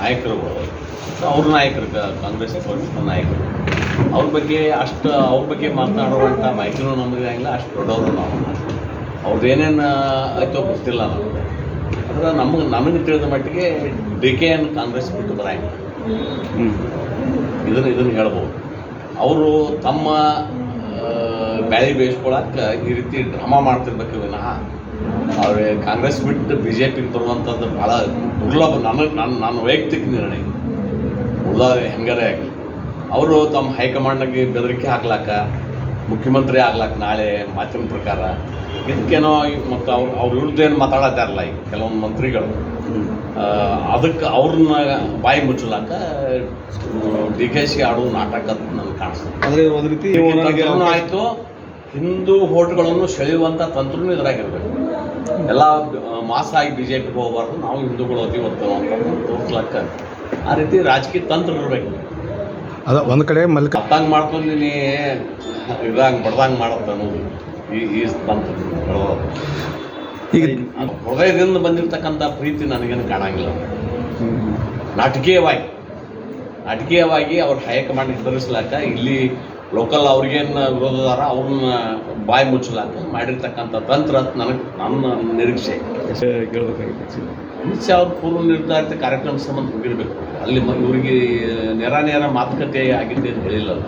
ನಾಯಕರು ಅವ್ರ ನಾಯಕರು ಕಾಂಗ್ರೆಸ್ ಪಕ್ಷದ ನಾಯಕರು ಅವ್ರ ಬಗ್ಗೆ ಮಾತನಾಡುವಂಥ ಮಾಹಿತಿನೂ ನಮಗೆ ಆಗಿಲ್ಲ. ಅಷ್ಟು ದೊಡ್ಡವರು ನಾವು ಅವ್ರದ್ದು ಏನೇನು ಆಯ್ತೋ ಗೊತ್ತಿಲ್ಲ ನಮಗೆ. ಆದರೆ ನಮಗೆ ತಿಳಿದ ಮಟ್ಟಿಗೆ DKN ಕಾಂಗ್ರೆಸ್ ಬಿಟ್ಟು ಬರಂಗಿಲ್ಲ. ಇದನ್ನು ಹೇಳ್ಬೋದು. ಅವರು ತಮ್ಮ ಬ್ಯಾಳಿ ಬೇಯಿಸ್ಕೊಳಕ್ಕೆ ಈ ರೀತಿ ಡ್ರಾಮಾ ಮಾಡ್ತಿರ್ಬೇಕು ವಿನಃ ಅವ್ರಿಗೆ ಕಾಂಗ್ರೆಸ್ ಬಿಟ್ಟು BJP ಬರುವಂಥದ್ದು ಭಾಳ ದುರ್ಲಭ. ನನ್ನ ವೈಯಕ್ತಿಕ ನಿರ್ಣಯ. ಉದಾಹರಣೆ ಹೆಂಗಾರೆ ಆಗಲಿ ಅವರು ತಮ್ಮ ಹೈಕಮಾಂಡ್ನಾಗೆ ಬೆದರಿಕೆ ಹಾಕ್ಲಾಕ, ಮುಖ್ಯಮಂತ್ರಿ ಆಗ್ಲಾಕ ನಾಳೆ ಮಾತಿನ ಪ್ರಕಾರ ಇದಕ್ಕೇನೋ ಮತ್ತು ಅವ್ರ ವಿರುದ್ಧ ಮಾತಾಡತ್ತಾರಲ್ಲ ಈಗ ಕೆಲವೊಂದು ಮಂತ್ರಿಗಳು, ಅದಕ್ಕೆ ಅವ್ರನ್ನ ಬಾಯಿ ಮುಚ್ಚಲಾಕ DKC ಆಡೋ ನಾಟಕ ನನಗೆ ಕಾಣಿಸ್ತದೆ. ಅಂದರೆ ಒಂದು ರೀತಿ ಆಯಿತು. ಹಿಂದೂ ವೋಟ್ಗಳನ್ನು ಸೆಳೆಯುವಂಥ ತಂತ್ರನೂ ಇದ್ರಾಗಿರ್ಬೇಕು. ಎಲ್ಲ ಮಾಸಾಗಿ BJPಗೆ ಹೋಗಬಾರ್ದು, ನಾವು ಹಿಂದೂಗಳು ಅತಿವತ್ತು ಅಂತ ತೋರಿಸ್ಲಕ್ಕ ಆ ರೀತಿ ರಾಜಕೀಯ ತಂತ್ರ ಇರಬೇಕು. ಅದ ಒಂದು ಕಡೆ ಹತ್ತಂಗೆ ಮಾಡ್ಕೊಂಡು ನೀ ಇದಂಗೆ ಬಡ್ದಂಗೆ ಮಾಡುತ್ತೆ ಅನ್ನೋದು ಈ ತಂತ್ರ ಈಗ ಹೃದಯದಿಂದ ಬಂದಿರತಕ್ಕಂಥ ಪ್ರೀತಿ ನನಗೇನು ಕಾಣಂಗಿಲ್ಲ. ನಾಟಕೀಯವಾಗಿ ಅವ್ರ ಹೈಕಮಾಂಡ್ ಎದುರಿಸ್ಲಾಕ ಇಲ್ಲಿ ಲೋಕಲ್ ಅವ್ರಿಗೇನು ವಿರೋಧದಾರ ಅವ್ರನ್ನ ಬಾಯಿ ಮುಚ್ಚಲಾಕ ಮಾಡಿರ್ತಕ್ಕಂಥ ತಂತ್ರ ನನ್ನ ನಿರೀಕ್ಷೆ. ನಿಶ್ಚಯ ಅವ್ರ ಪೂರ್ವ ನಿರ್ಧಾರಿತ ಕಾರ್ಯಕ್ರಮ ಸಂಬಂಧ ಹೋಗಿರ್ಬೇಕು. ಅಲ್ಲಿ ಇವರಿಗೆ ನೇರ ಮಾತುಕತೆ ಆಗಿದ್ದೆ ಅಂತ ಹೇಳಿಲ್ಲಲ್ಲ.